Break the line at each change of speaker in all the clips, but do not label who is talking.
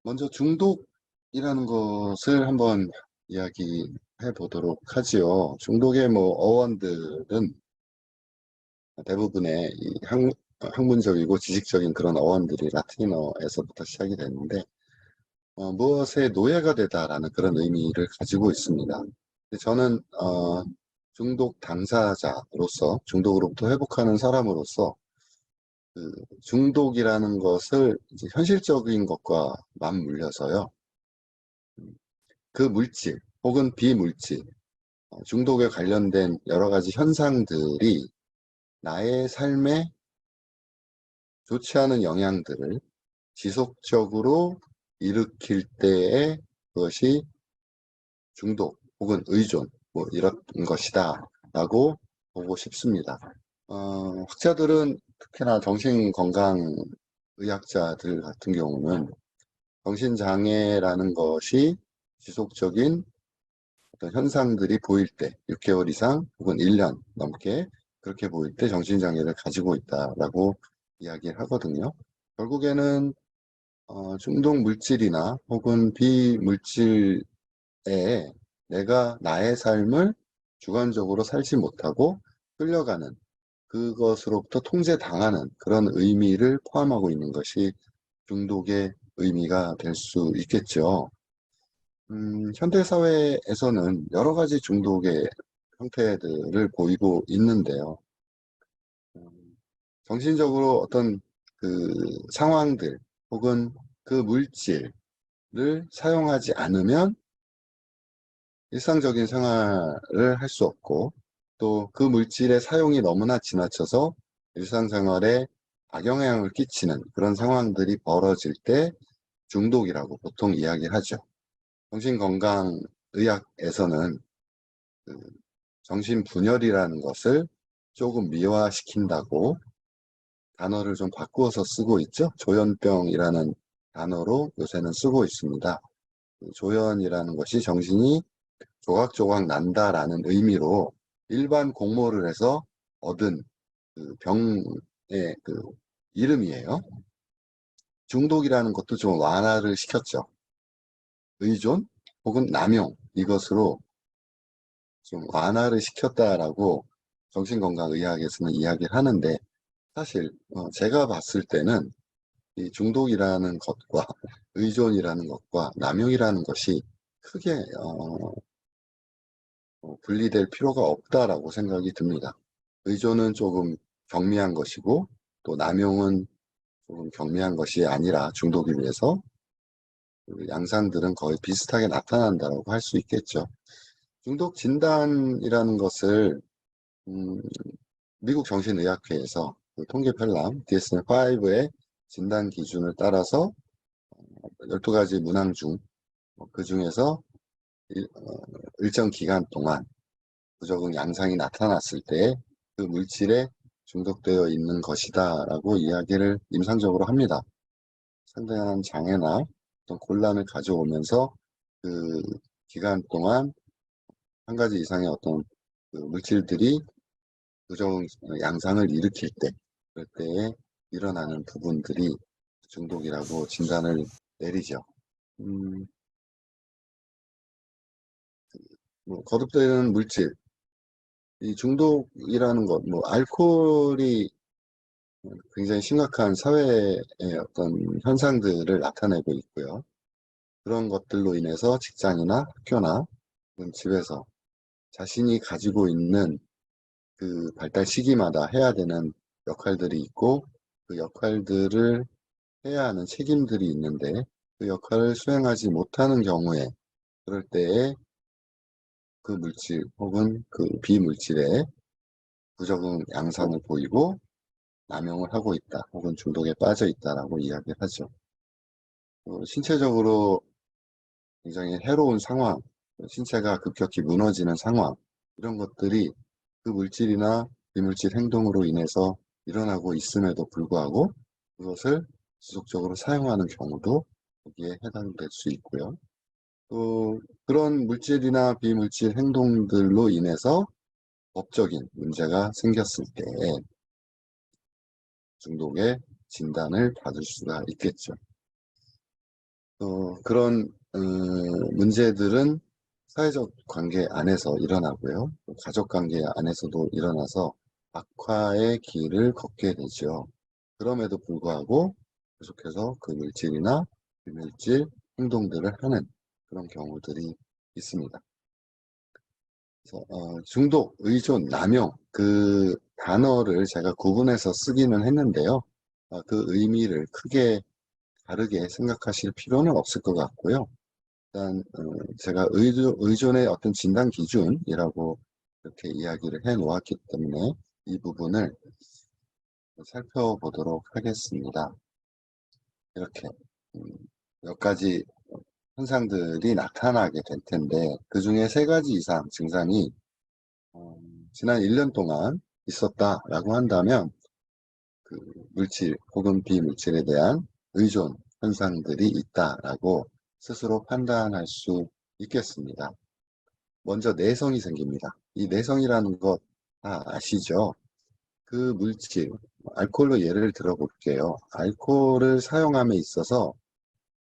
먼저 중독이라는 것을 한번 이야기해 보도록 하지요. 중독의 어원들은 대부분의 학문적이고 지식적인 그런 어원들이 라틴어에서부터 시작이 됐는데, 무엇에 노예가 되다라는 그런 의미를 가지고 있습니다. 근데 저는 중독 당사자로서, 중독으로부터 회복하는 사람으로서 그 중독이라는 것을 이제 현실적인 것과 맞물려서요. 그 물질 혹은 비물질, 중독에 관련된 여러 가지 현상들이 나의 삶에 좋지 않은 영향들을 지속적으로 일으킬 때에 그것이 중독 혹은 의존 이런 것이다 라고 보고 싶습니다. 학자들은 특히나 정신건강의학자들 같은 경우는 정신장애라는 것이 지속적인 어떤 현상들이 보일 때 6개월 이상 혹은 1년 넘게 그렇게 보일 때 정신장애를 가지고 있다라고 이야기를 하거든요. 결국에는 중독 물질이나 혹은 비물질에 내가 나의 삶을 주관적으로 살지 못하고 끌려가는, 그것으로부터 통제당하는 그런 의미를 포함하고 있는 것이 중독의 의미가 될 수 있겠죠. 현대사회에서는 여러 가지 중독의 형태들을 보이고 있는데요. 음, 정신적으로 어떤 그 상황들 혹은 그 물질을 사용하지 않으면 일상적인 생활을 할 수 없고, 또 그 물질의 사용이 너무나 지나쳐서 일상생활에 악영향을 끼치는 그런 상황들이 벌어질 때 중독이라고 보통 이야기를 하죠. 정신건강의학에서는 그 정신분열이라는 것을 조금 미화시킨다고 단어를 좀 바꾸어서 쓰고 있죠. 조현병이라는 단어로 요새는 쓰고 있습니다. 조현이라는 것이 정신이 조각조각 난다라는 의미로 일반 공모를 해서 얻은 그 병의 그 이름이에요. 중독이라는 것도 좀 완화를 시켰죠. 의존 혹은 남용, 이것으로 좀 완화를 시켰다라고 정신건강의학에서는 이야기를 하는데, 사실 제가 봤을 때는 이 중독이라는 것과 의존이라는 것과 남용이라는 것이 크게 분리될 필요가 없다라고 생각이 듭니다. 의존은 조금 경미한 것이고, 또 남용은 조금 경미한 것이 아니라 중독에 비해서 그 양상들은 거의 비슷하게 나타난다고 할 수 있겠죠. 중독 진단이라는 것을 음, 미국 정신의학회에서 그 통계 편람 DSM-5의 진단 기준을 따라서 12가지 문항 중 그 중에서 일정 기간 동안 부적응 양상이 나타났을 때 그 물질에 중독되어 있는 것이다 라고 이야기를 임상적으로 합니다. 상당한 장애나 어떤 곤란을 가져오면서 그 기간 동안 한 가지 이상의 어떤 그 물질들이 부정 양상을 일으킬 때, 그럴 때에 일어나는 부분들이 중독이라고 진단을 내리죠. 음, 거듭되는 물질, 이 중독이라는 것, 알코올이 굉장히 심각한 사회의 어떤 현상들을 나타내고 있고요. 그런 것들로 인해서 직장이나 학교나 혹은 집에서 자신이 가지고 있는 그 발달 시기마다 해야 되는 역할들이 있고, 그 역할들을 해야 하는 책임들이 있는데 그 역할을 수행하지 못하는 경우에, 그럴 때에 그 물질 혹은 그 비물질에 부적응 양상을 보이고 남용을 하고 있다 혹은 중독에 빠져 있다라고 이야기를 하죠. 신체적으로 굉장히 해로운 상황, 신체가 급격히 무너지는 상황, 이런 것들이 그 물질이나 비물질 행동으로 인해서 일어나고 있음에도 불구하고 그것을 지속적으로 사용하는 경우도 거기에 해당될 수 있고요. 또 그런 물질이나 비물질 행동들로 인해서 법적인 문제가 생겼을 때 중독의 진단을 받을 수가 있겠죠. 그런 문제들은 사회적 관계 안에서 일어나고요. 또 가족 관계 안에서도 일어나서 악화의 길을 걷게 되죠. 그럼에도 불구하고 계속해서 그 물질이나 비물질 행동들을 하는 그런 경우들이 있습니다. 그래서 중독, 의존, 남용 그 단어를 제가 구분해서 쓰기는 했는데요. 그 의미를 크게 다르게 생각하실 필요는 없을 것 같고요. 일단 제가 의존의 어떤 진단 기준이라고 이렇게 이야기를 해 놓았기 때문에 이 부분을 살펴보도록 하겠습니다. 이렇게 몇 가지 현상들이 나타나게 될 텐데 그 중에 3가지 이상 증상이 지난 1년 동안 있었다라고 한다면 그 물질 혹은 비물질에 대한 의존 현상들이 있다라고 스스로 판단할 수 있겠습니다. 먼저 내성이 생깁니다. 이 내성이라는 것 다 아시죠? 그 물질, 알코올로 예를 들어 볼게요. 알코올을 사용함에 있어서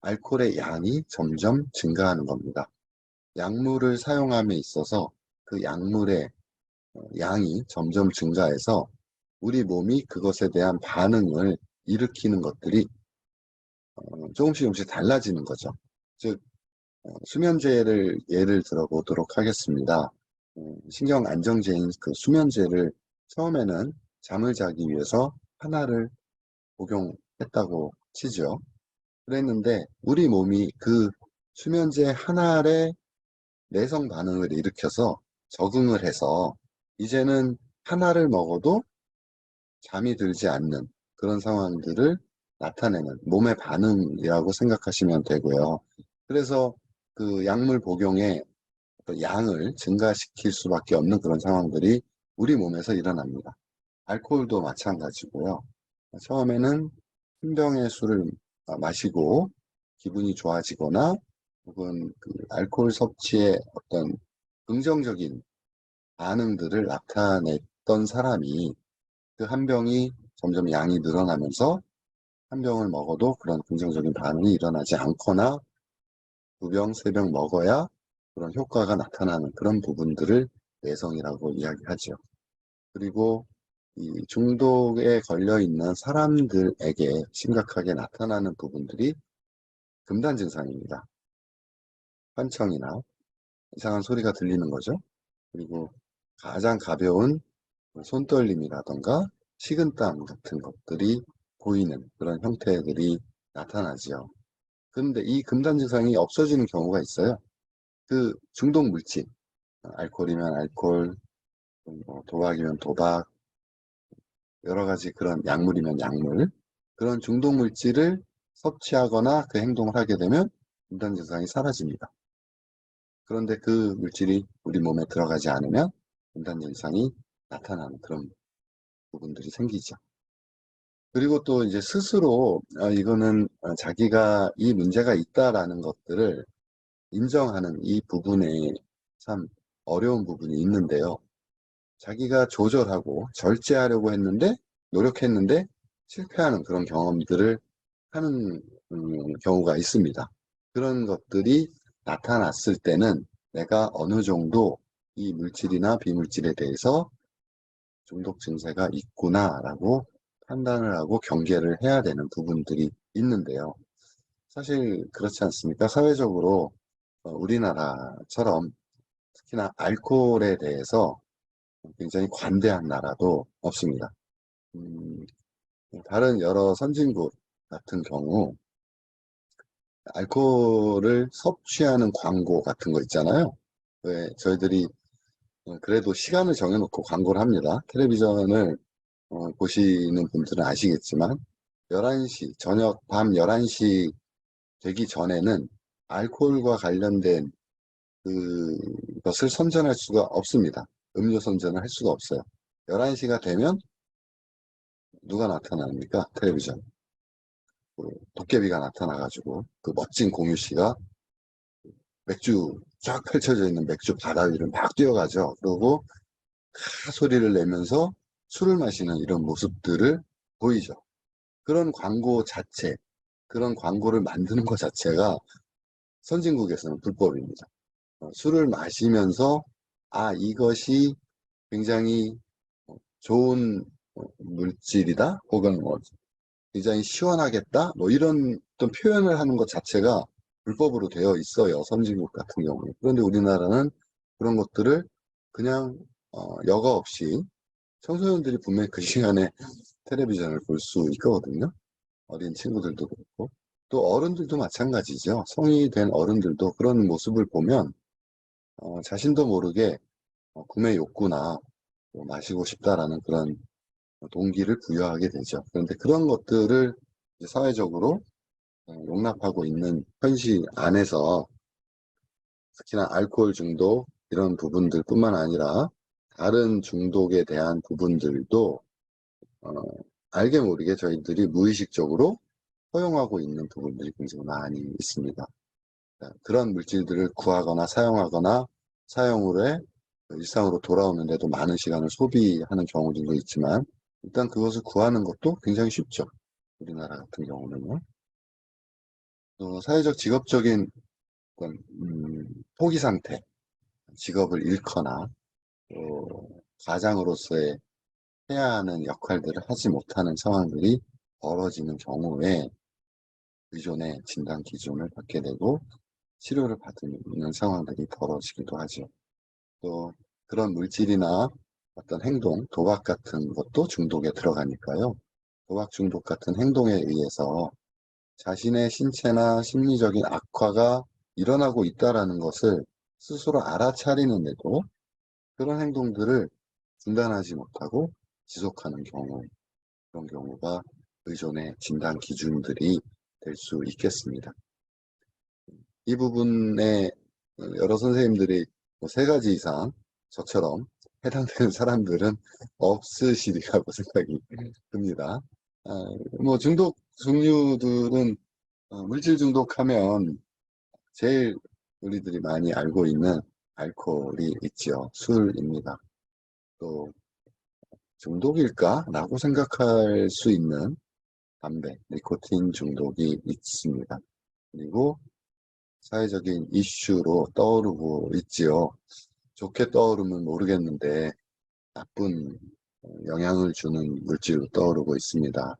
알코올의 양이 점점 증가하는 겁니다. 약물을 사용함에 있어서 그 약물의 양이 점점 증가해서 우리 몸이 그것에 대한 반응을 일으키는 것들이 조금씩 달라지는 거죠. 즉 수면제를 예를 들어 보도록 하겠습니다. 신경 안정제인 그 수면제를 처음에는 잠을 자기 위해서 하나를 복용했다고 치죠. 그랬는데 우리 몸이 그 수면제 하나의 내성 반응을 일으켜서 적응을 해서 이제는 하나를 먹어도 잠이 들지 않는 그런 상황들을 나타내는 몸의 반응이라고 생각하시면 되고요. 그래서 그 약물 복용의 양을 증가시킬 수밖에 없는 그런 상황들이 우리 몸에서 일어납니다. 알코올도 마찬가지고요. 처음에는 한 병의 술을 마시고 기분이 좋아지거나 혹은 그 알코올 섭취에 어떤 긍정적인 반응들을 나타냈던 사람이 그 한 병이 점점 양이 늘어나면서 한 병을 먹어도 그런 긍정적인 반응이 일어나지 않거나 2병, 3병 먹어야 그런 효과가 나타나는 그런 부분들을 내성이라고 이야기하죠. 그리고 이 중독에 걸려 있는 사람들에게 심각하게 나타나는 부분들이 금단 증상입니다. 환청이나 이상한 소리가 들리는 거죠. 그리고 가장 가벼운 손떨림이라던가 식은땀 같은 것들이 보이는 그런 형태들이 나타나죠. 그런데 이 금단 증상이 없어지는 경우가 있어요. 그 중독 물질, 알코올이면 알코올, 도박이면 도박, 여러 가지 그런 약물이면 약물, 그런 중독 물질을 섭취하거나 그 행동을 하게 되면 금단 증상이 사라집니다. 그런데 그 물질이 우리 몸에 들어가지 않으면 금단 증상이 나타나는 그런 부분들이 생기죠. 그리고 또 이제 스스로 이거는 자기가 이 문제가 있다라는 것들을 인정하는 이 부분에 참 어려운 부분이 있는데요. 자기가 조절하고 절제하려고 했는데 노력했는데 실패하는 그런 경험들을 하는 경우가 있습니다. 그런 것들이 나타났을 때는 내가 어느 정도 이 물질이나 비물질에 대해서 중독 증세가 있구나라고 판단을 하고 경계를 해야 되는 부분들이 있는데요. 사실 그렇지 않습니까? 사회적으로 우리나라처럼 특히나 알코올에 대해서 굉장히 관대한 나라도 없습니다. 다른 여러 선진국 같은 경우 알코올을 섭취하는 광고 같은 거 있잖아요. 왜 저희들이 그래도 시간을 정해놓고 광고를 합니다. 텔레비전을 보시는 분들은 아시겠지만 11시, 저녁 밤 11시 되기 전에는 알코올과 관련된 그것을 선전할 수가 없습니다. 음료 선전을 할 수가 없어요. 11시가 되면 누가 나타납니까? 텔레비전. 도깨비가 나타나가지고 그 멋진 공유 씨가 맥주 쫙 펼쳐져 있는 맥주 바다 위를 막 뛰어가죠. 그리고 카 소리를 내면서 술을 마시는 이런 모습들을 보이죠. 그런 광고 자체, 그런 광고를 만드는 것 자체가 선진국에서는 불법입니다. 술을 마시면서 이것이 굉장히 좋은 물질이다 혹은 굉장히 시원하겠다 이런 어떤 표현을 하는 것 자체가 불법으로 되어 있어요, 선진국 같은 경우에. 그런데 우리나라는 그런 것들을 그냥 여과 없이, 청소년들이 분명히 그 시간에 텔레비전을 볼 수 있거든요. 어린 친구들도 그렇고 또 어른들도 마찬가지죠. 성인이 된 어른들도 그런 모습을 보면 자신도 모르게 구매 욕구나 마시고 싶다라는 그런 동기를 부여하게 되죠. 그런데 그런 것들을 이제 사회적으로 용납하고 있는 현실 안에서 특히나 알코올 중독 이런 부분들 뿐만 아니라 다른 중독에 대한 부분들도 어, 알게 모르게 저희들이 무의식적으로 허용하고 있는 부분들이 굉장히 많이 있습니다. 그런 물질들을 구하거나 사용하거나 사용 후에 일상으로 돌아오는데도 많은 시간을 소비하는 경우들도 있지만, 일단 그것을 구하는 것도 굉장히 쉽죠. 우리나라 같은 경우는요. 또 사회적 직업적인 어떤 포기 상태, 직업을 잃거나 또 가장으로서의 해야 하는 역할들을 하지 못하는 상황들이 벌어지는 경우에 의존의 진단 기준을 받게 되고 치료를 받는 상황들이 벌어지기도 하죠. 또 그런 물질이나 어떤 행동, 도박 같은 것도 중독에 들어가니까요. 도박 중독 같은 행동에 의해서 자신의 신체나 심리적인 악화가 일어나고 있다는 것을 스스로 알아차리는데도 그런 행동들을 중단하지 못하고 지속하는 경우, 그런 경우가 의존의 진단 기준들이 될 수 있겠습니다. 이 부분에 여러 선생님들이 세 가지 이상 저처럼 해당되는 사람들은 없으시리라고 생각이 듭니다. 중독 종류들은 물질 중독하면 제일 우리들이 많이 알고 있는 알코올이 있죠. 술입니다. 또 중독일까? 라고 생각할 수 있는 담배, 니코틴 중독이 있습니다. 그리고 사회적인 이슈로 떠오르고 있지요. 좋게 떠오르면 모르겠는데 나쁜 영향을 주는 물질로 떠오르고 있습니다.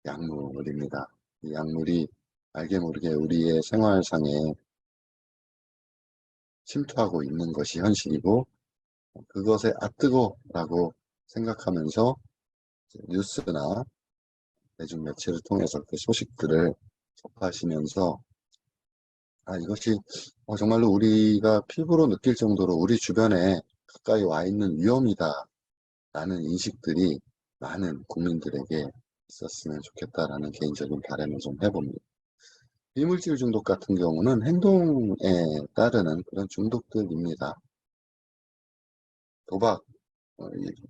약물입니다. 이 약물이 알게 모르게 우리의 생활상에 침투하고 있는 것이 현실이고, 그것에 뜨거라고 생각하면서 뉴스나 대중매체를 통해서 그 소식들을 접하시면서 이것이 정말로 우리가 피부로 느낄 정도로 우리 주변에 가까이 와 있는 위험이다 라는 인식들이 많은 국민들에게 있었으면 좋겠다라는 개인적인 바람을 좀 해봅니다. 비물질 중독 같은 경우는 행동에 따르는 그런 중독들입니다. 도박,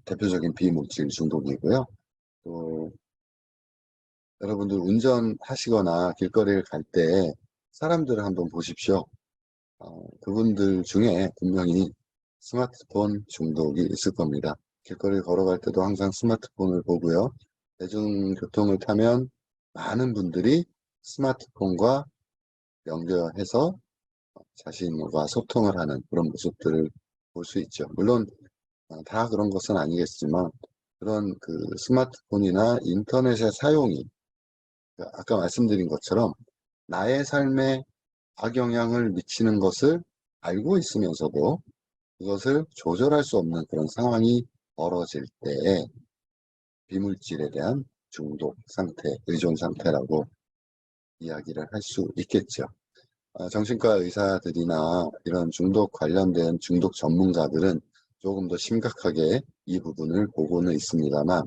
대표적인 비물질 중독이고요. 또 여러분들 운전하시거나 길거리를 갈 때 사람들을 한번 보십시오. 그분들 중에 분명히 스마트폰 중독이 있을 겁니다. 길거리 걸어갈 때도 항상 스마트폰을 보고요. 대중교통을 타면 많은 분들이 스마트폰과 연결해서 자신과 소통을 하는 그런 모습들을 볼 수 있죠. 물론 다 그런 것은 아니겠지만 그런 그 스마트폰이나 인터넷의 사용이 아까 말씀드린 것처럼 나의 삶에 악영향을 미치는 것을 알고 있으면서도 그것을 조절할 수 없는 그런 상황이 벌어질 때에 비물질에 대한 중독 상태, 의존 상태라고 이야기를 할 수 있겠죠. 정신과 의사들이나 이런 중독 관련된 중독 전문가들은 조금 더 심각하게 이 부분을 보고는 있습니다만,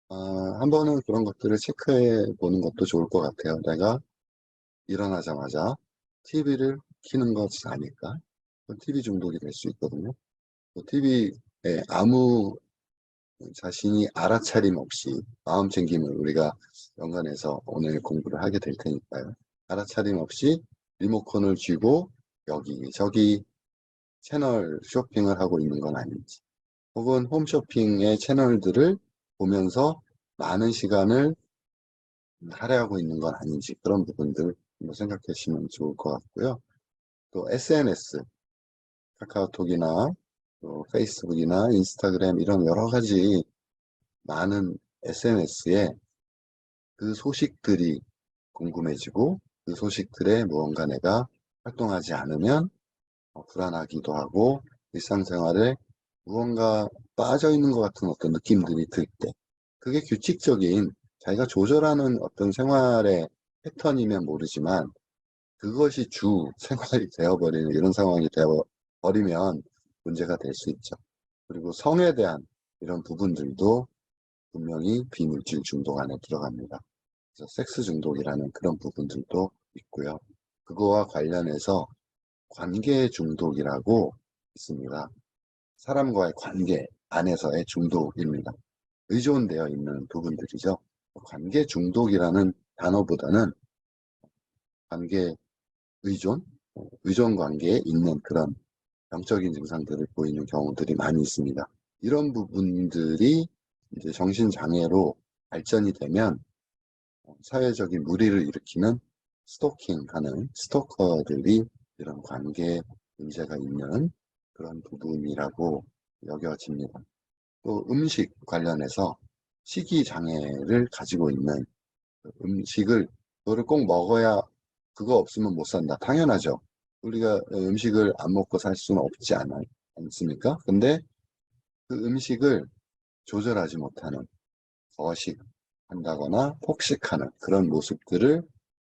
한 번은 그런 것들을 체크해 보는 것도 좋을 것 같아요. 내가 일어나자마자 TV를 켜는 것이 아닐까? TV 중독이 될 수 있거든요. TV에 아무 자신이 알아차림 없이 마음 챙김을 우리가 연관해서 오늘 공부를 하게 될 테니까요. 알아차림 없이 리모컨을 쥐고 여기저기 채널 쇼핑을 하고 있는 건 아닌지, 혹은 홈쇼핑의 채널들을 보면서 많은 시간을 할애하고 있는 건 아닌지 그런 부분들 한번 생각해 주시면 좋을 것 같고요. 또 SNS, 카카오톡이나 또 페이스북이나 인스타그램 이런 여러 가지 많은 SNS에 그 소식들이 궁금해지고 그 소식들에 무언가 내가 활동하지 않으면 불안하기도 하고 일상생활에 무언가 빠져 있는 것 같은 어떤 느낌들이 들 때 그게 규칙적인 자기가 조절하는 어떤 생활의 패턴이면 모르지만 그것이 주 생활이 되어버리는 이런 상황이 되어버리면 문제가 될 수 있죠. 그리고 성에 대한 이런 부분들도 분명히 비물질 중독 안에 들어갑니다. 그래서 섹스 중독이라는 그런 부분들도 있고요. 그거와 관련해서 관계 중독이라고 있습니다. 사람과의 관계 안에서의 중독입니다. 의존되어 있는 부분들이죠. 관계 중독이라는 단어보다는 관계 의존, 의존 관계에 있는 그런 병적인 증상들을 보이는 경우들이 많이 있습니다. 이런 부분들이 이제 정신장애로 발전이 되면 사회적인 무리를 일으키는 스토킹하는 스토커들이 이런 관계 문제가 있는 그런 부분이라고 여겨집니다. 또 음식 관련해서 식이장애를 가지고 있는 음식을 그거를 꼭 먹어야 그거 없으면 못 산다. 당연하죠. 우리가 음식을 안 먹고 살 수는 없지 않습니까? 근데 그 음식을 조절하지 못하는 거식한다거나 폭식하는 그런 모습들을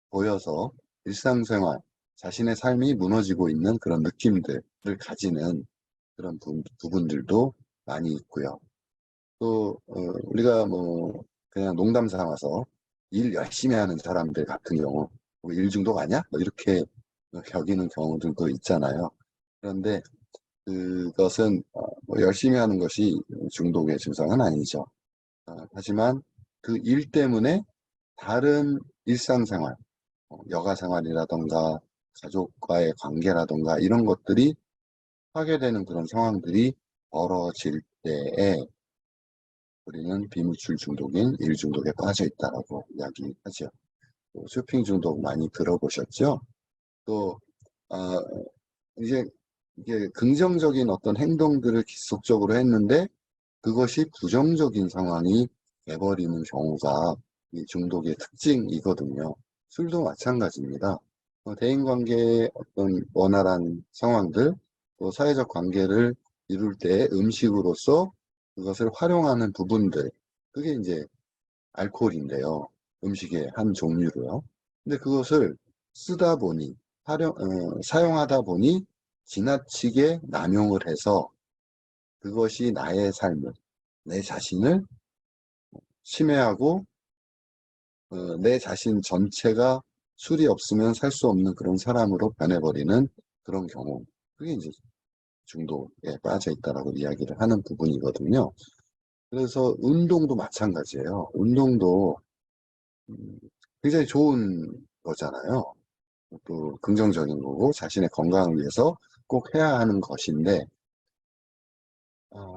보여서 일상생활, 자신의 삶이 무너지고 있는 그런 느낌들을 가지는 그런 부분들도 많이 있고요. 또 우리가 뭐 그냥 농담 삼아서 일 열심히 하는 사람들 같은 경우 일 중독 아니야? 뭐 이렇게 여기는 경우들도 있잖아요. 그런데 그것은 뭐 열심히 하는 것이 중독의 증상은 아니죠. 하지만 그 일 때문에 다른 일상생활, 여가생활이라던가 가족과의 관계라던가 이런 것들이 파괴되는 그런 상황들이 벌어질 때에 우리는 비물질 중독인 일 중독에 빠져 있다라고 이야기하죠. 또 쇼핑 중독 많이 들어보셨죠? 또 이제 이게 긍정적인 어떤 행동들을 지속적으로 했는데 그것이 부정적인 상황이 돼버리는 경우가 이 중독의 특징이거든요. 술도 마찬가지입니다. 대인관계의 어떤 원활한 상황들, 또 사회적 관계를 이룰 때 음식으로서 그것을 활용하는 부분들, 그게 이제 알코올인데요. 음식의 한 종류로요. 근데 그것을 쓰다 보니, 사용하다 보니 지나치게 남용을 해서 그것이 나의 삶을, 내 자신을 침해하고 내 자신 전체가 술이 없으면 살 수 없는 그런 사람으로 변해버리는 그런 경우. 그게 이제 중독에 빠져 있다라고 이야기를 하는 부분이거든요. 그래서 운동도 마찬가지예요. 운동도 굉장히 좋은 거잖아요. 또 긍정적인 거고 자신의 건강을 위해서 꼭 해야 하는 것인데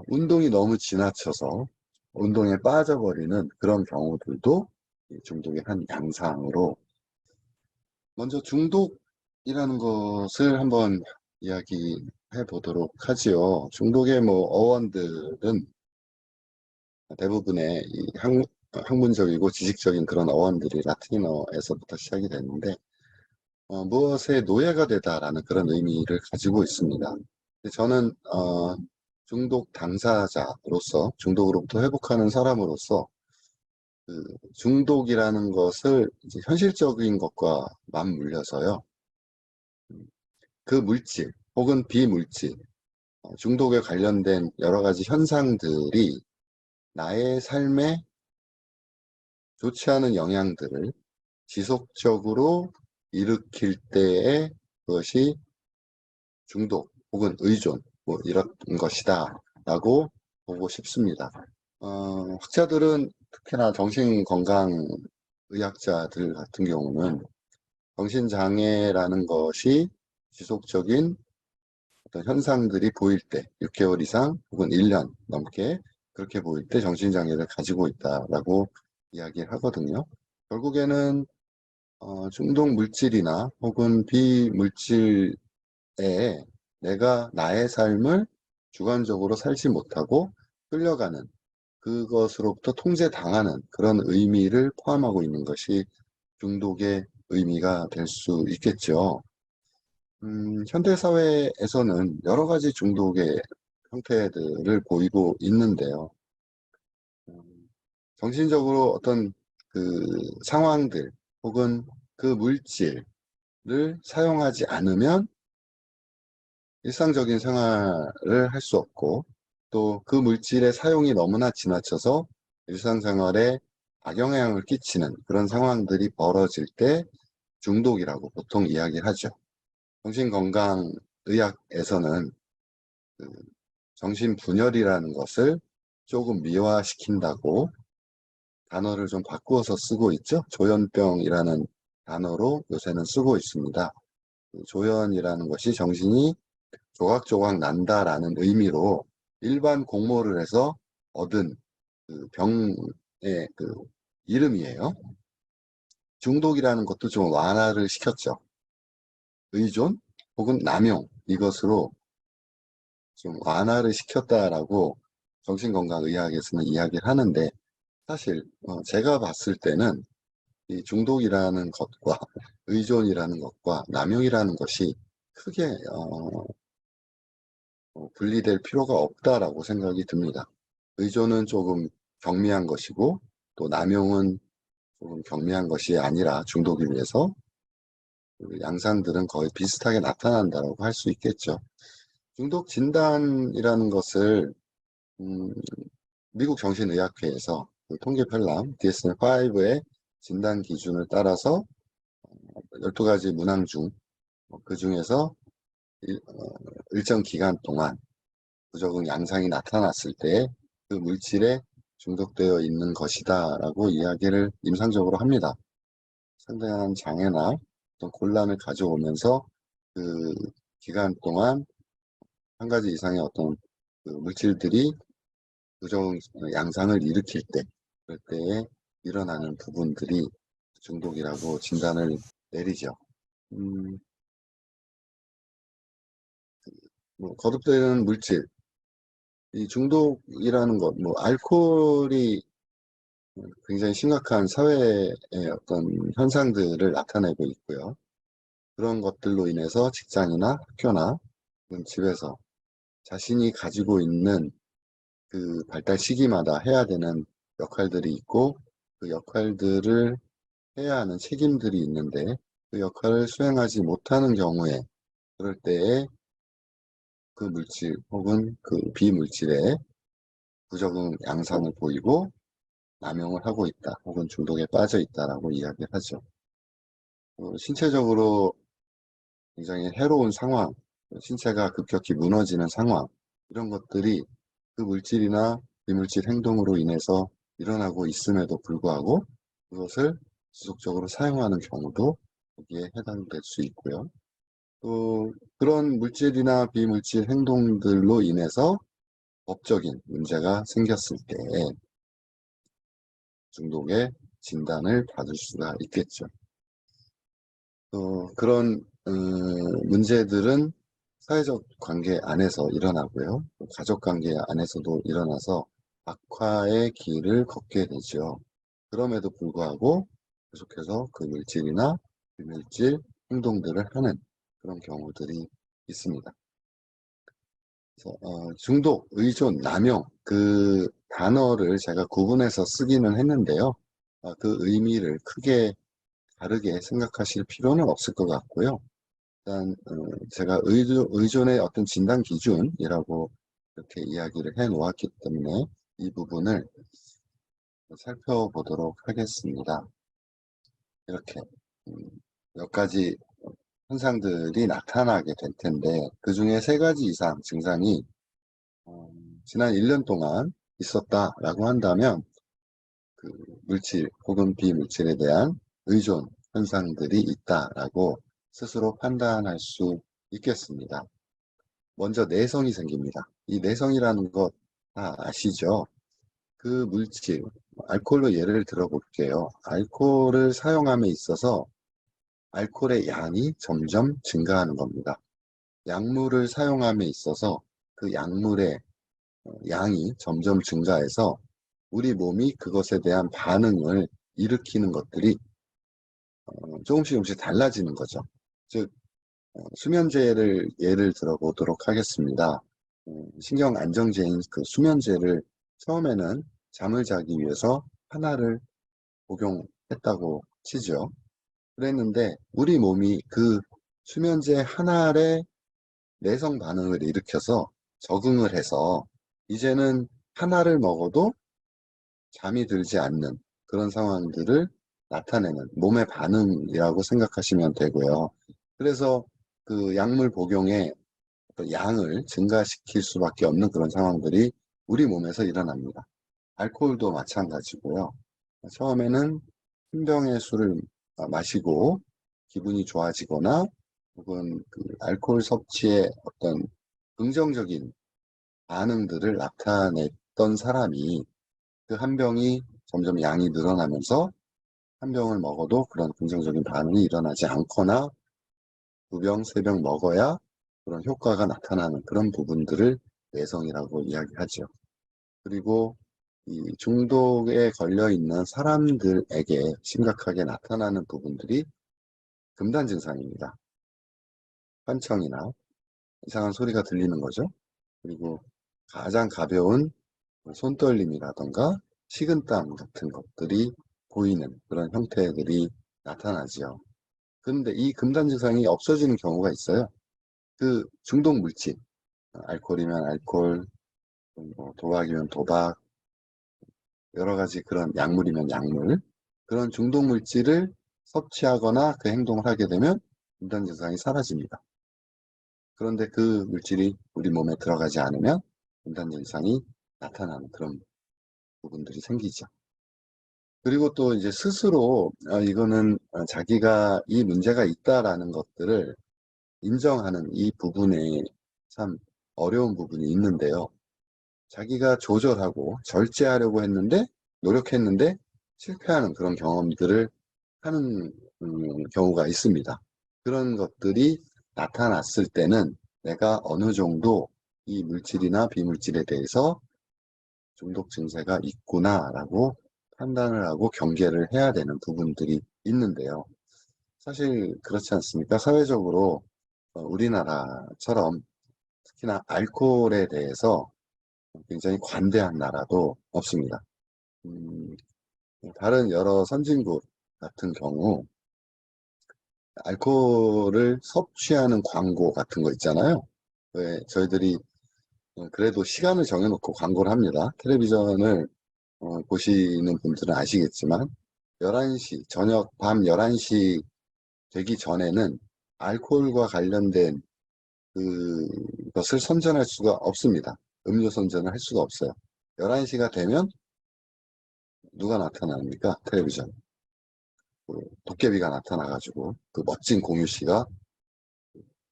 운동이 너무 지나쳐서 운동에 빠져버리는 그런 경우들도 이 중독의 한 양상으로 먼저 중독이라는 것을 한번 이야기해 보도록 하지요. 중독의 뭐 어원들은 대부분의 이 학문적이고 지식적인 그런 어원들이 라틴어에서부터 시작이 됐는데 무엇의 노예가 되다라는 그런 의미를 가지고 있습니다. 저는 중독 당사자로서 중독으로부터 회복하는 사람으로서 그 중독이라는 것을 이제 현실적인 것과 맞물려서요. 그 물질 혹은 비물질, 중독에 관련된 여러 가지 현상들이 나의 삶에 좋지 않은 영향들을 지속적으로 일으킬 때에 그것이 중독 혹은 의존 뭐 이런 것이다 라고 보고 싶습니다. 학자들은 특히나 정신건강의학자들 같은 경우는 정신장애라는 것이 지속적인 어떤 현상들이 보일 때 6개월 이상 혹은 1년 넘게 그렇게 보일 때 정신장애를 가지고 있다라고 이야기를 하거든요. 결국에는 중독 물질이나 혹은 비물질에 내가 나의 삶을 주관적으로 살지 못하고 끌려가는, 그것으로부터 통제당하는 그런 의미를 포함하고 있는 것이 중독의 의미가 될 수 있겠죠. 현대 사회에서는 여러 가지 중독의 형태들을 보이고 있는데요. 음, 정신적으로 어떤 그 상황들 혹은 그 물질을 사용하지 않으면 일상적인 생활을 할 수 없고, 또 그 물질의 사용이 너무나 지나쳐서 일상생활에 악영향을 끼치는 그런 상황들이 벌어질 때 중독이라고 보통 이야기하죠. 정신건강의학에서는 그 정신분열이라는 것을 조금 미화시킨다고 단어를 좀 바꾸어서 쓰고 있죠. 조현병이라는 단어로 요새는 쓰고 있습니다. 조현이라는 것이 정신이 조각조각 난다라는 의미로 일반 공모를 해서 얻은 그 병의 그 이름이에요. 중독이라는 것도 좀 완화를 시켰죠. 의존 혹은 남용, 이것으로 좀 완화를 시켰다라고 정신건강의학에서는 이야기를 하는데, 사실 제가 봤을 때는 이 중독이라는 것과 의존이라는 것과 남용이라는 것이 크게 분리될 필요가 없다라고 생각이 듭니다. 의존은 조금 경미한 것이고, 또 남용은 조금 경미한 것이 아니라 중독에 비해서 그 양상들은 거의 비슷하게 나타난다고 할 수 있겠죠. 중독 진단이라는 것을 음, 미국 정신의학회에서 그 통계 편람 DSM-5의 진단 기준을 따라서 12가지 문항 중 그 중에서 일정 기간 동안 부적응 양상이 나타났을 때 그 물질에 중독되어 있는 것이다 라고 이야기를 임상적으로 합니다. 상당한 장애나 어떤 곤란을 가져오면서 그 기간 동안 한 가지 이상의 어떤 그 물질들이 부정 양상을 일으킬 때, 그럴 때에 일어나는 부분들이 중독이라고 진단을 내리죠. 음, 거듭되는 물질, 이 중독이라는 것, 알코올이 굉장히 심각한 사회의 어떤 현상들을 나타내고 있고요. 그런 것들로 인해서 직장이나 학교나 혹은 집에서 자신이 가지고 있는 그 발달 시기마다 해야 되는 역할들이 있고, 그 역할들을 해야 하는 책임들이 있는데 그 역할을 수행하지 못하는 경우에, 그럴 때에 그 물질 혹은 그 비물질에 부적응 양상을 보이고 남용을 하고 있다 혹은 중독에 빠져 있다라고 이야기를 하죠. 신체적으로 굉장히 해로운 상황, 신체가 급격히 무너지는 상황, 이런 것들이 그 물질이나 비물질 행동으로 인해서 일어나고 있음에도 불구하고 그것을 지속적으로 사용하는 경우도 여기에 해당될 수 있고요. 또 그런 물질이나 비물질 행동들로 인해서 법적인 문제가 생겼을 때 중독의 진단을 받을 수가 있겠죠. 또 그런 문제들은 사회적 관계 안에서 일어나고요. 또 가족 관계 안에서도 일어나서 악화의 길을 걷게 되죠. 그럼에도 불구하고 계속해서 그 물질이나 비물질 행동들을 하는 그런 경우들이 있습니다. 그래서 중독, 의존, 남용, 그 단어를 제가 구분해서 쓰기는 했는데요. 그 의미를 크게 다르게 생각하실 필요는 없을 것 같고요. 일단 제가 의존의 어떤 진단 기준이라고 이렇게 이야기를 해 놓았기 때문에 이 부분을 살펴보도록 하겠습니다. 이렇게 몇 가지 현상들이 나타나게 될 텐데, 그 중에 3가지 이상 증상이 지난 1년 동안 있었다라고 한다면 그 물질 혹은 비물질에 대한 의존 현상들이 있다라고 스스로 판단할 수 있겠습니다. 먼저 내성이 생깁니다. 이 내성이라는 것 다 아시죠? 그 물질, 알코올로 예를 들어 볼게요. 알코올을 사용함에 있어서 알코올의 양이 점점 증가하는 겁니다. 약물을 사용함에 있어서 그 약물의 양이 점점 증가해서 우리 몸이 그것에 대한 반응을 일으키는 것들이 조금씩 달라지는 거죠. 즉, 수면제를 예를 들어 보도록 하겠습니다. 신경 안정제인 그 수면제를 처음에는 잠을 자기 위해서 하나를 복용했다고 치죠. 그랬는데 우리 몸이 그 수면제 하나의 내성 반응을 일으켜서 적응을 해서 이제는 하나를 먹어도 잠이 들지 않는 그런 상황들을 나타내는 몸의 반응이라고 생각하시면 되고요. 그래서 그 약물 복용의 어떤 양을 증가시킬 수밖에 없는 그런 상황들이 우리 몸에서 일어납니다. 알코올도 마찬가지고요. 처음에는 한 병의 술을 마시고 기분이 좋아지거나 혹은 그 알코올 섭취에 어떤 긍정적인 반응들을 나타냈던 사람이 그 한 병이 점점 양이 늘어나면서 한 병을 먹어도 그런 긍정적인 반응이 일어나지 않거나 두 병, 세 병 먹어야 그런 효과가 나타나는 그런 부분들을 내성이라고 이야기하죠. 그리고 이 중독에 걸려 있는 사람들에게 심각하게 나타나는 부분들이 금단 증상입니다. 환청이나 이상한 소리가 들리는 거죠. 그리고 가장 가벼운 손떨림이라던가 식은땀 같은 것들이 보이는 그런 형태들이 나타나지요. 그런데 이 금단 증상이 없어지는 경우가 있어요. 그 중독 물질, 알코올이면 알코올, 뭐 도박이면 도박, 여러 가지 그런 약물이면 약물, 그런 중독 물질을 섭취하거나 그 행동을 하게 되면 금단 증상이 사라집니다. 그런데 그 물질이 우리 몸에 들어가지 않으면 금단 증상이 나타나는 그런 부분들이 생기죠. 그리고 또 이제 스스로 이거는 자기가 이 문제가 있다라는 것들을 인정하는 이 부분에 참 어려운 부분이 있는데요. 자기가 조절하고 절제하려고 했는데 노력했는데 실패하는 그런 경험들을 하는 경우가 있습니다. 그런 것들이 나타났을 때는 내가 어느 정도 이 물질이나 비물질에 대해서 중독 증세가 있구나라고 판단을 하고 경계를 해야 되는 부분들이 있는데요. 사실 그렇지 않습니까? 사회적으로 우리나라처럼 특히나 알코올에 대해서 굉장히 관대한 나라도 없습니다. 음, 다른 여러 선진국 같은 경우 알코올을 섭취하는 광고 같은 거 있잖아요. 왜 저희들이 그래도 시간을 정해놓고 광고를 합니다. 텔레비전을 보시는 분들은 아시겠지만 11시, 저녁 밤 11시 되기 전에는 알코올과 관련된 그것을 선전할 수가 없습니다. 음료 선전을 할 수가 없어요. 11시가 되면 누가 나타납니까? 텔레비전. 그 도깨비가 나타나가지고 그 멋진 공유 씨가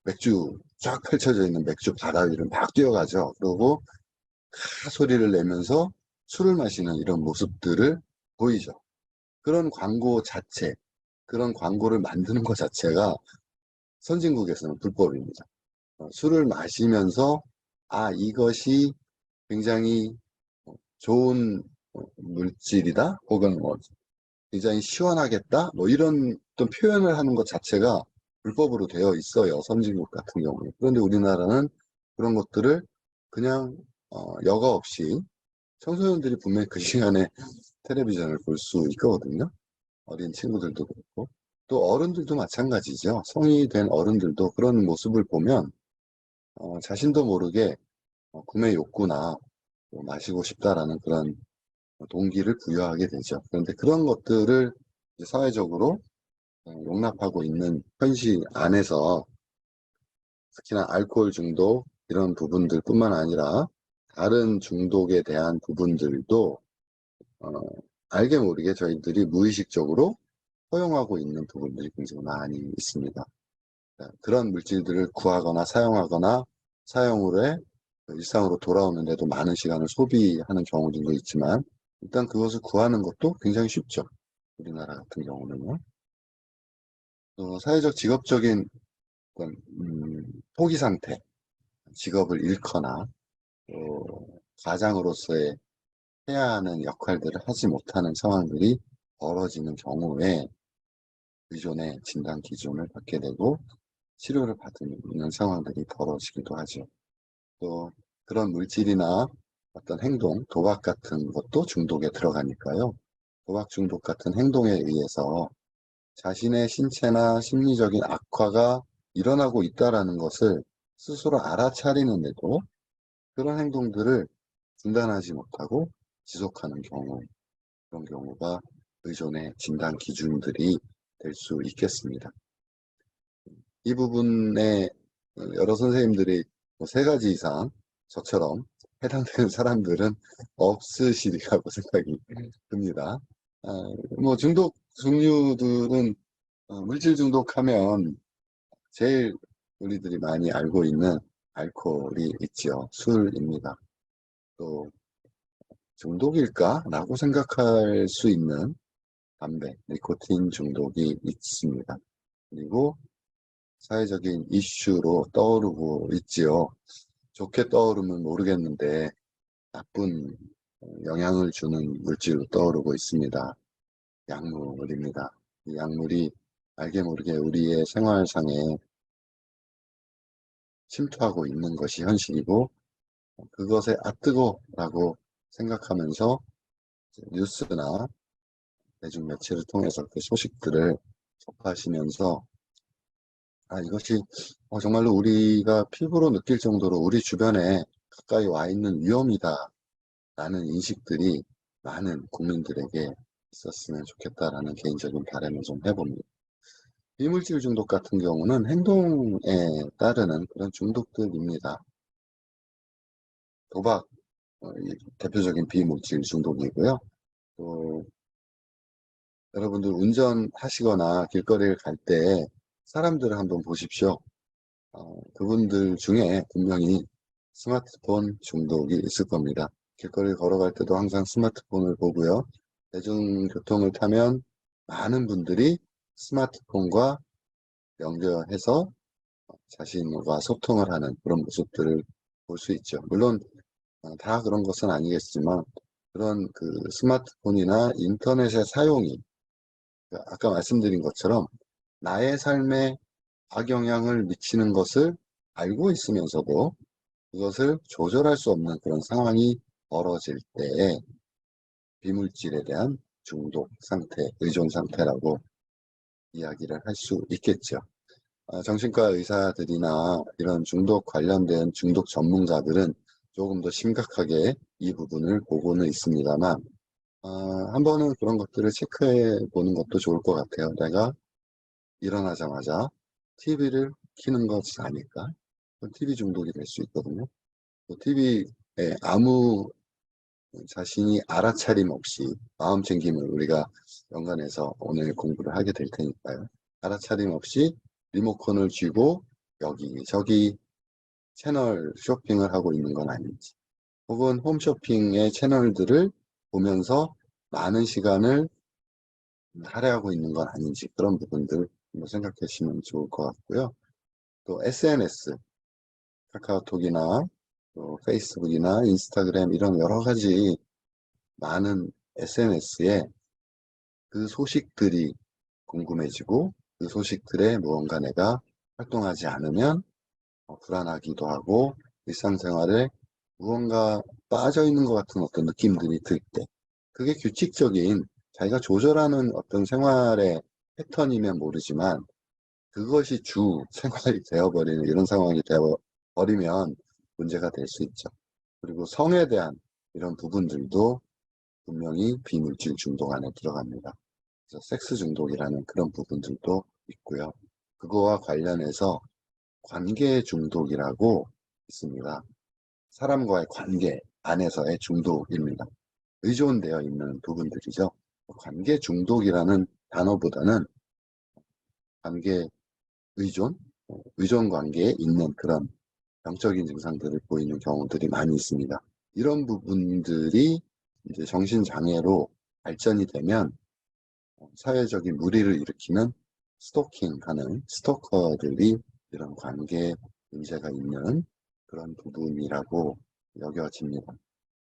맥주 쫙 펼쳐져 있는 맥주 바다 위를 막 뛰어가죠. 그리고 하 소리를 내면서 술을 마시는 이런 모습들을 보이죠. 그런 광고 자체, 그런 광고를 만드는 것 자체가 선진국에서는 불법입니다. 술을 마시면서 이것이 굉장히 좋은 물질이다 혹은 굉장히 시원하겠다 뭐 이런 어떤 표현을 하는 것 자체가 불법으로 되어 있어요. 선진국 같은 경우에. 그런데 우리나라는 그런 것들을 그냥 여과 없이 청소년들이 분명히 그 시간에 텔레비전을 볼 수 있거든요. 어린 친구들도 그렇고 또 어른들도 마찬가지죠. 성인이 된 어른들도 그런 모습을 보면 자신도 모르게 구매 욕구나 뭐 마시고 싶다라는 그런 동기를 부여하게 되죠. 그런데 그런 것들을 이제 사회적으로 용납하고 있는 현실 안에서 특히나 알코올 중독 이런 부분들 뿐만 아니라 다른 중독에 대한 부분들도 어, 알게 모르게 저희들이 무의식적으로 허용하고 있는 부분들이 굉장히 많이 있습니다. 그런 물질들을 구하거나 사용하거나 사용 후에 일상으로 돌아오는데도 많은 시간을 소비하는 경우들도 있지만 일단 그것을 구하는 것도 굉장히 쉽죠. 우리나라 같은 경우는요. 사회적 직업적인 어떤, 포기 상태, 직업을 잃거나 가장으로서의 해야 하는 역할들을 하지 못하는 상황들이 벌어지는 경우에 의존의 진단 기준을 받게 되고 치료를 받는 상황들이 벌어지기도 하죠. 또 그런 물질이나 어떤 행동, 도박 같은 것도 중독에 들어가니까요. 도박 중독 같은 행동에 의해서 자신의 신체나 심리적인 악화가 일어나고 있다라는 것을 스스로 알아차리는데도 그런 행동들을 중단하지 못하고 지속하는 경우, 그런 경우가 의존의 진단 기준들이 될 수 있겠습니다. 이 부분에 여러 선생님들이 뭐 3가지 이상 저처럼 해당되는 사람들은 없으시리라고 생각이 듭니다. 뭐 중독 종류들은 물질 중독하면 제일 우리들이 많이 알고 있는 알코올이 있죠. 술입니다. 또 중독일까? 라고 생각할 수 있는 담배, 니코틴 중독이 있습니다. 그리고 사회적인 이슈로 떠오르고 있지요. 좋게 떠오르면 모르겠는데 나쁜 영향을 주는 물질로 떠오르고 있습니다. 약물입니다. 이 약물이 알게 모르게 우리의 생활상에 침투하고 있는 것이 현실이고 그것에 뜨거라고 생각하면서 뉴스나 대중매체를 통해서 그 소식들을 접하시면서 이것이 정말로 우리가 피부로 느낄 정도로 우리 주변에 가까이 와 있는 위험이다 라는 인식들이 많은 국민들에게 있었으면 좋겠다라는 개인적인 바람을 좀 해봅니다. 비물질 중독 같은 경우는 행동에 따르는 그런 중독들입니다. 도박, 대표적인 비물질 중독이고요. 또 여러분들 운전하시거나 길거리를 갈 때 사람들을 한번 보십시오. 그분들 중에 분명히 스마트폰 중독이 있을 겁니다. 길거리 걸어갈 때도 항상 스마트폰을 보고요. 대중교통을 타면 많은 분들이 스마트폰과 연결해서 자신과 소통을 하는 그런 모습들을 볼 수 있죠. 물론 다 그런 것은 아니겠지만 그런 그 스마트폰이나 인터넷의 사용이 아까 말씀드린 것처럼 나의 삶에 악영향을 미치는 것을 알고 있으면서도 그것을 조절할 수 없는 그런 상황이 벌어질 때에 비물질에 대한 중독 상태, 의존 상태라고 이야기를 할 수 있겠죠. 정신과 의사들이나 이런 중독 관련된 중독 전문가들은 조금 더 심각하게 이 부분을 보고는 있습니다만 한 번은 그런 것들을 체크해 보는 것도 좋을 것 같아요. 내가 일어나자마자 TV를 켜는 것이 아닐까? TV 중독이 될 수 있거든요. TV에 아무 자신이 알아차림 없이 마음 챙김을 우리가 연관해서 오늘 공부를 하게 될 테니까요. 알아차림 없이 리모컨을 쥐고 여기저기 채널 쇼핑을 하고 있는 건 아닌지, 혹은 홈쇼핑의 채널들을 보면서 많은 시간을 할애하고 있는 건 아닌지, 그런 부분들 한번 생각해 주시면 좋을 것 같고요. 또 SNS, 카카오톡이나 또 페이스북이나 인스타그램 이런 여러 가지 많은 SNS에 그 소식들이 궁금해지고 그 소식들에 무언가 내가 활동하지 않으면 불안하기도 하고 일상생활에 무언가 빠져 있는 것 같은 어떤 느낌들이 들 때, 그게 규칙적인 자기가 조절하는 어떤 생활의 패턴이면 모르지만 그것이 주 생활이 되어버리는 이런 상황이 되어버리면 문제가 될 수 있죠. 그리고 성에 대한 이런 부분들도 분명히 비물질 중독 안에 들어갑니다. 그래서 섹스 중독이라는 그런 부분들도 있고요. 그거와 관련해서 관계 중독이라고 있습니다. 사람과의 관계 안에서의 중독입니다. 의존되어 있는 부분들이죠. 관계 중독이라는 단어보다는 관계 의존, 의존 관계에 있는 그런 병적인 증상들을 보이는 경우들이 많이 있습니다. 이런 부분들이 이제 정신장애로 발전이 되면 사회적인 무리를 일으키는 스토킹하는 스토커들이 이런 관계 문제가 있는 그런 부분이라고 여겨집니다.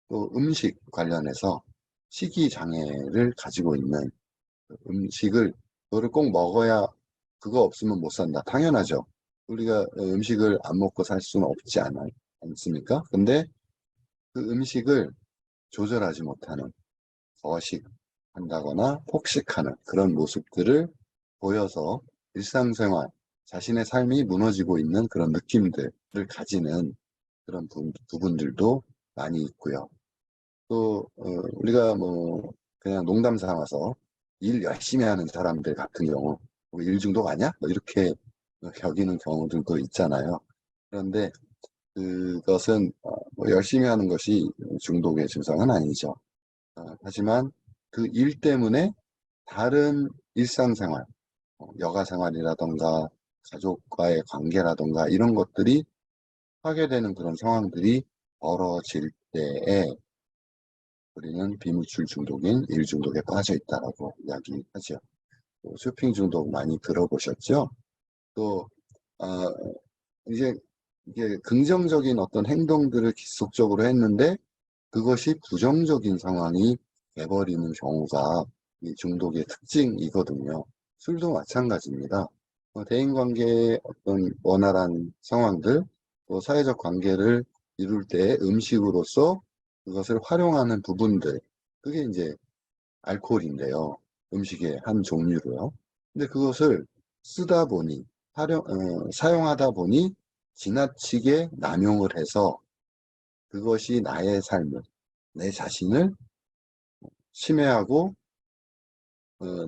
또 음식 관련해서 식이장애를 가지고 있는 음식을 너를 꼭 먹어야 그거 없으면 못 산다. 당연하죠. 우리가 음식을 안 먹고 살 수는 없지 않습니까? 근데 그 음식을 조절하지 못하는 거식한다거나 폭식하는 그런 모습들을 보여서 일상생활, 자신의 삶이 무너지고 있는 그런 느낌들을 가지는 그런 부분들도 많이 있고요. 또 우리가 뭐 그냥 농담 삼아서 일 열심히 하는 사람들 같은 경우 일 중독 아니야? 뭐 이렇게 여기는 경우들도 있잖아요. 그런데 그것은 뭐 열심히 하는 것이 중독의 증상은 아니죠. 하지만 그 일 때문에 다른 일상생활, 여가생활이라던가 가족과의 관계라던가 이런 것들이 파괴되는 그런 상황들이 벌어질 때에 우리는 비누출 중독인 일 중독에 빠져 있다라고 이야기하죠. 또 쇼핑 중독 많이 들어보셨죠? 또 이제 이게 긍정적인 어떤 행동들을 지속적으로 했는데 그것이 부정적인 상황이 돼버리는 경우가 이 중독의 특징이거든요. 술도 마찬가지입니다. 대인관계의 어떤 원활한 상황들, 또 사회적 관계를 이룰 때 음식으로서 그것을 활용하는 부분들, 그게 이제 알코올인데요. 음식의 한 종류로요. 근데 그것을 쓰다 보니, 사용하다 보니 지나치게 남용을 해서 그것이 나의 삶을, 내 자신을 침해하고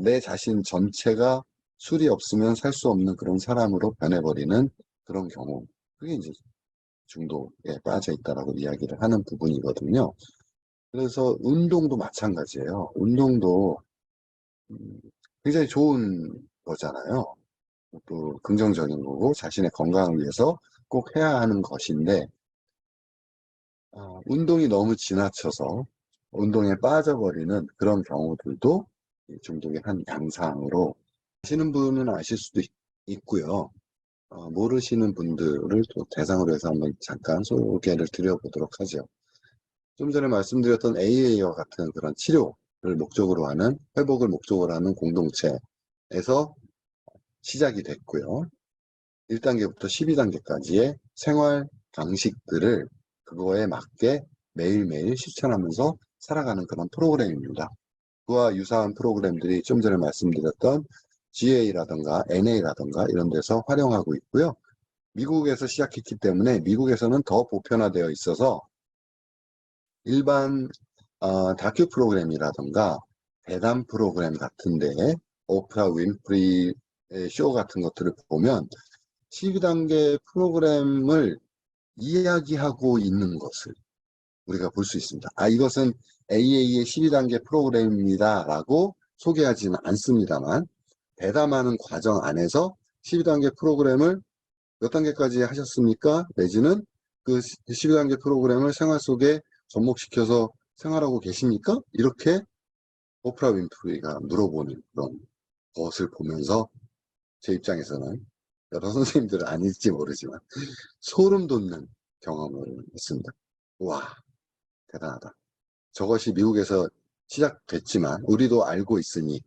내 자신 전체가 술이 없으면 살 수 없는 그런 사람으로 변해버리는 그런 경우. 그게 이제 중독에 빠져 있다라고 이야기를 하는 부분이거든요. 그래서 운동도 마찬가지예요. 운동도 굉장히 좋은 거잖아요. 또 긍정적인 거고 자신의 건강을 위해서 꼭 해야 하는 것인데 운동이 너무 지나쳐서 운동에 빠져버리는 그런 경우들도 중독의 한 양상으로 아시는 분은 아실 수도 있고요. 모르시는 분들을 또 대상으로 해서 한번 잠깐 소개를 드려보도록 하죠. 좀 전에 말씀드렸던 AA와 같은 그런 치료를 목적으로 하는, 회복을 목적으로 하는 공동체에서 시작이 됐고요. 1단계부터 12단계까지의 생활 방식들을 그거에 맞게 매일매일 실천하면서 살아가는 그런 프로그램입니다. 그와 유사한 프로그램들이 좀 전에 말씀드렸던 GA라든가 NA라든가 이런 데서 활용하고 있고요. 미국에서 시작했기 때문에 미국에서는 더 보편화되어 있어서 일반 다큐 프로그램이라든가 대담 프로그램 같은데 오프라 윈프리 쇼 같은 것들을 보면 12단계 프로그램을 이야기하고 있는 것을 우리가 볼 수 있습니다. 이것은 AA의 12단계 프로그램입니다 라고 소개하지는 않습니다만 대담하는 과정 안에서 12단계 프로그램을 몇 단계까지 하셨습니까? 내지는 그 12단계 프로그램을 생활 속에 접목시켜서 생활하고 계십니까? 이렇게 오프라 윈프리가 물어보는 그런 것을 보면서 제 입장에서는 여러 선생님들은 아닐지 모르지만 소름 돋는 경험을 했습니다. 와, 대단하다. 저것이 미국에서 시작됐지만 우리도 알고 있으니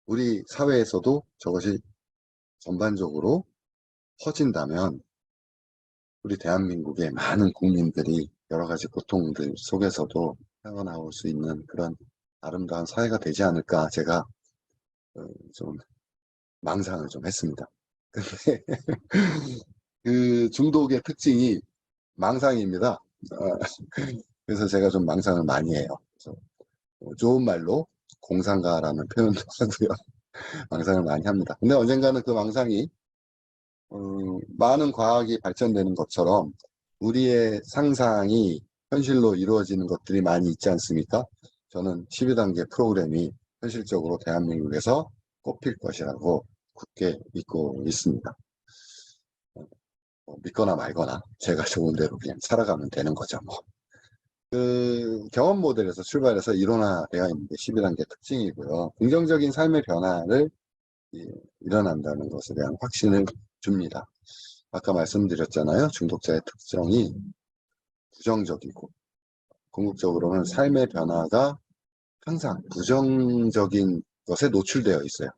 우리 사회에서도 저것이 전반적으로 퍼진다면 우리 대한민국의 많은 국민들이 여러 가지 고통들 속에서도 헤어나올 수 있는 그런 아름다운 사회가 되지 않을까 제가 좀 망상을 좀 했습니다. 근데 그 중독의 특징이 망상입니다. 그래서 제가 좀 망상을 많이 해요. 그래서 좋은 말로 공상가라는 표현도 하고요. 망상을 많이 합니다. 근데 언젠가는 그 망상이 많은 과학이 발전되는 것처럼 우리의 상상이 현실로 이루어지는 것들이 많이 있지 않습니까? 저는 12단계 프로그램이 현실적으로 대한민국에서 꼽힐 것이라고 굳게 믿고 있습니다. 믿거나 말거나 제가 좋은 대로 그냥 살아가면 되는 거죠. 뭐. 그 경험 모델에서 출발해서 이론화되어 있는 게 12단계 특징이고요. 긍정적인 삶의 변화를 일어난다는 것에 대한 확신을 줍니다. 아까 말씀드렸잖아요. 중독자의 특성이 부정적이고 궁극적으로는 삶의 변화가 항상 부정적인 것에 노출되어 있어요.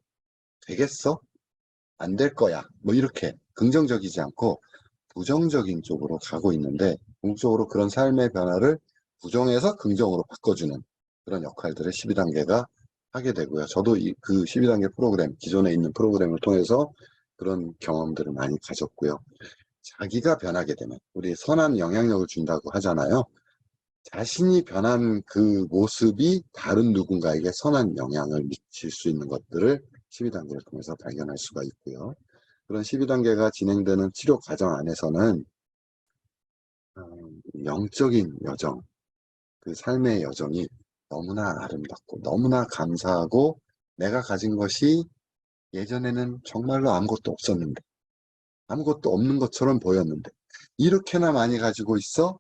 되겠어? 안 될 거야. 뭐 이렇게 긍정적이지 않고 부정적인 쪽으로 가고 있는데 궁극적으로 그런 삶의 변화를 부정에서 긍정으로 바꿔주는 그런 역할들을 12단계가 하게 되고요. 저도 그 12단계 프로그램, 기존에 있는 프로그램을 통해서 그런 경험들을 많이 가졌고요. 자기가 변하게 되면 우리 선한 영향력을 준다고 하잖아요. 자신이 변한 그 모습이 다른 누군가에게 선한 영향을 미칠 수 있는 것들을 12단계를 통해서 발견할 수가 있고요. 그런 12단계가 진행되는 치료 과정 안에서는 영적인 여정, 그 삶의 여정이 너무나 아름답고 너무나 감사하고 내가 가진 것이 예전에는 정말로 아무것도 없었는데 아무것도 없는 것처럼 보였는데 이렇게나 많이 가지고 있어?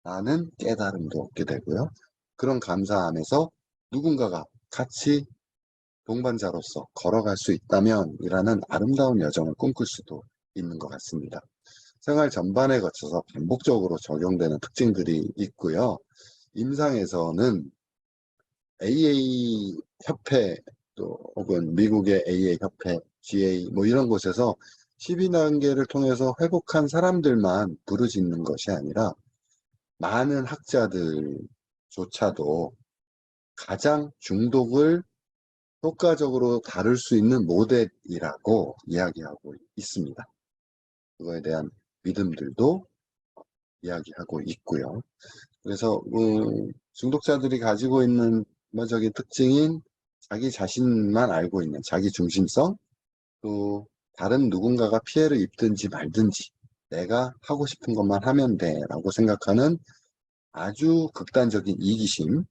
라는 깨달음도 얻게 되고요. 그런 감사함에서 누군가가 같이 동반자로서 걸어갈 수 있다면 이라는 아름다운 여정을 꿈꿀 수도 있는 것 같습니다. 생활 전반에 거쳐서 반복적으로 적용되는 특징들이 있고요. 임상에서는 AA 협회 또 혹은 미국의 AA 협회, GA 뭐 이런 곳에서 12단계를 통해서 회복한 사람들만 부르짖는 것이 아니라 많은 학자들조차도 가장 중독을 효과적으로 다룰 수 있는 모델이라고 이야기하고 있습니다. 그거에 대한 믿음들도 이야기하고 있고요. 그래서 중독자들이 가지고 있는 기본적인 특징인 자기 자신만 알고 있는 자기 중심성, 또 다른 누군가가 피해를 입든지 말든지 내가 하고 싶은 것만 하면 돼 라고 생각하는 아주 극단적인 이기심,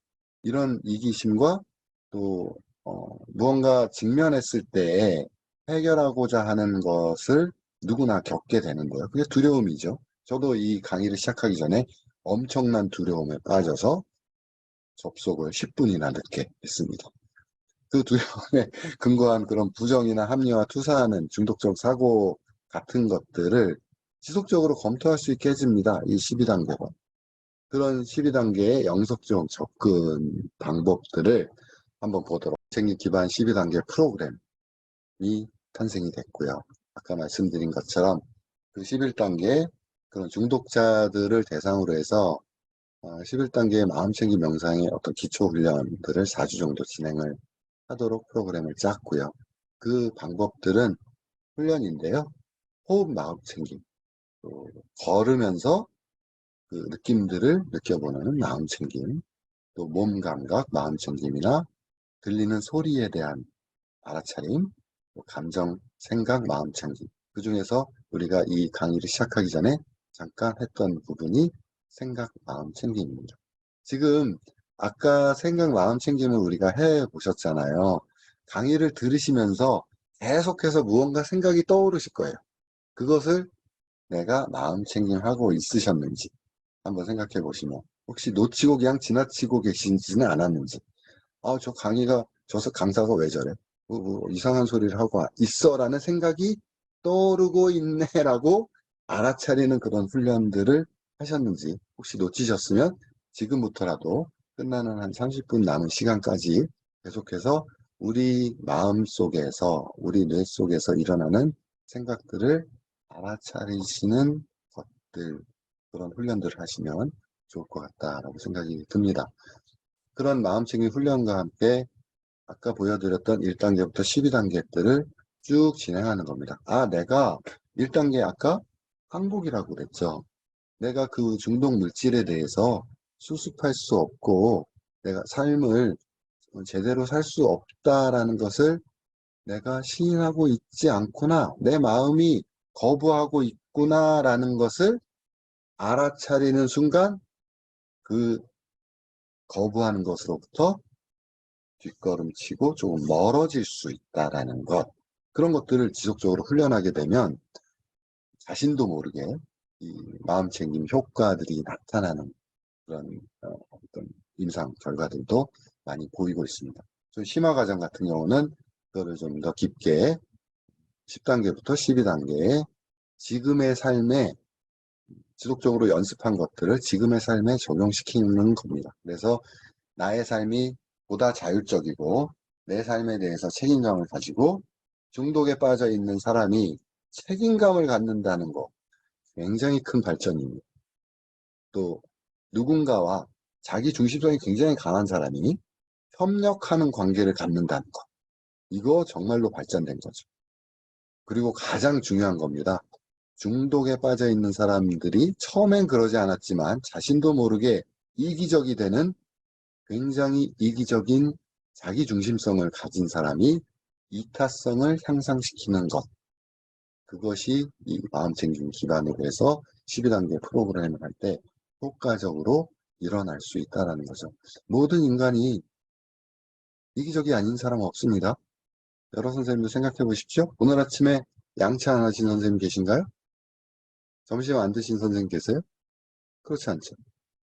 이런 이기심과 또 무언가 직면했을 때 해결하고자 하는 것을 누구나 겪게 되는 거예요. 그게 두려움이죠. 저도 이 강의를 시작하기 전에 엄청난 두려움에 빠져서 접속을 10분이나 늦게 했습니다. 그 두려움에 근거한 그런 부정이나 합리화, 투사하는 중독적 사고 같은 것들을 지속적으로 검토할 수 있게 해줍니다. 이 12단계가. 그런 12단계의 영속적 접근 방법들을 한번 보도록 생리 기반 12단계 프로그램이 탄생이 됐고요. 아까 말씀드린 것처럼 그 11단계 그런 중독자들을 대상으로 해서 11단계의 마음챙김 명상의 어떤 기초 훈련들을 4주 정도 진행을 하도록 프로그램을 짰고요. 그 방법들은 훈련인데요. 호흡 마음챙김, 또 걸으면서 그 느낌들을 느껴보는 마음챙김, 또 몸 감각 마음챙김이나 들리는 소리에 대한 알아차림, 감정, 생각, 마음챙김. 그 중에서 우리가 이 강의를 시작하기 전에 잠깐 했던 부분이 생각, 마음챙김입니다. 지금 아까 생각, 마음챙김을 우리가 해보셨잖아요. 강의를 들으시면서 계속해서 무언가 생각이 떠오르실 거예요. 그것을 내가 마음챙김하고 있으셨는지 한번 생각해 보시면 혹시 놓치고 그냥 지나치고 계시지는 않았는지, 저 강의가 저 강사가 왜 저래, 이상한 소리를 하고 있어라는 생각이 떠오르고 있네라고 알아차리는 그런 훈련들을 하셨는지, 혹시 놓치셨으면 지금부터라도 끝나는 한 30분 남은 시간까지 계속해서 우리 마음 속에서 우리 뇌 속에서 일어나는 생각들을 알아차리시는 것들, 그런 훈련들을 하시면 좋을 것 같다라고 생각이 듭니다. 그런 마음챙김 훈련과 함께 아까 보여드렸던 1단계부터 12단계들을 쭉 진행하는 겁니다. 내가 1단계 아까 항복이라고 그랬죠. 내가 그 중독 물질에 대해서 수습할 수 없고 내가 삶을 제대로 살 수 없다라는 것을 내가 시인하고 있지 않구나, 내 마음이 거부하고 있구나라는 것을 알아차리는 순간 그 거부하는 것으로부터 뒷걸음치고 조금 멀어질 수 있다라는 것, 그런 것들을 지속적으로 훈련하게 되면 자신도 모르게 이 마음챙김 효과들이 나타나는 그런 어떤 임상 결과들도 많이 보이고 있습니다. 좀 심화 과정 같은 경우는 그거를 좀 더 깊게 10단계부터 12단계에 지금의 삶에 지속적으로 연습한 것들을 지금의 삶에 적용시키는 겁니다. 그래서 나의 삶이 보다 자율적이고 내 삶에 대해서 책임감을 가지고 중독에 빠져 있는 사람이 책임감을 갖는다는 거 굉장히 큰 발전입니다. 또 누군가와 자기 중심성이 굉장히 강한 사람이 협력하는 관계를 갖는다는 것. 이거 정말로 발전된 거죠. 그리고 가장 중요한 겁니다. 중독에 빠져 있는 사람들이 처음엔 그러지 않았지만 자신도 모르게 이기적이 되는 굉장히 이기적인 자기 중심성을 가진 사람이 이타성을 향상시키는 것. 그것이 이 마음챙김 기반으로 해서 12단계 프로그램을 할 때 효과적으로 일어날 수 있다는 거죠. 모든 인간이 이기적이 아닌 사람은 없습니다. 여러 선생님도 생각해 보십시오. 오늘 아침에 양치 안 하신 선생님 계신가요? 점심 안 드신 선생님 계세요? 그렇지 않죠.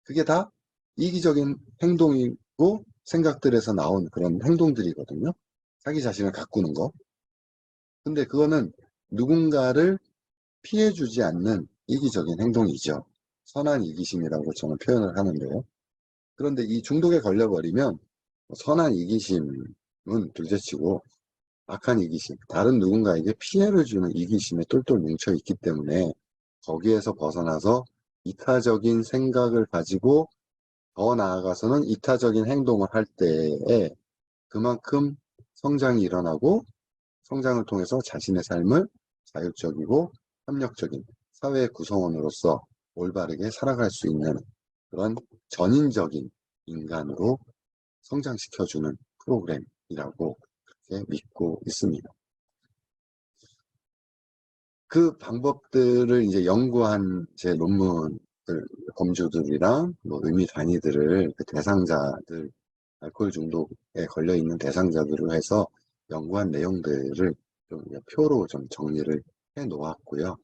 그게 다 이기적인 행동이고 생각들에서 나온 그런 행동들이거든요. 자기 자신을 가꾸는 거. 근데 그거는 누군가를 피해주지 않는 이기적인 행동이죠. 선한 이기심이라고 저는 표현을 하는데요. 그런데 이 중독에 걸려버리면 선한 이기심은 둘째치고 악한 이기심, 다른 누군가에게 피해를 주는 이기심에 똘똘 뭉쳐 있기 때문에 거기에서 벗어나서 이타적인 생각을 가지고 더 나아가서는 이타적인 행동을 할 때에 그만큼 성장이 일어나고 성장을 통해서 자신의 삶을 자율적이고 협력적인 사회의 구성원으로서 올바르게 살아갈 수 있는 그런 전인적인 인간으로 성장시켜주는 프로그램이라고 그렇게 믿고 있습니다. 그 방법들을 이제 연구한 제 논문들, 검주들이랑 뭐 의미 단위들을 그 대상자들, 알코올 중독에 걸려 있는 대상자들을 해서 연구한 내용들을 좀 표로 좀 정리를 해 놓았고요.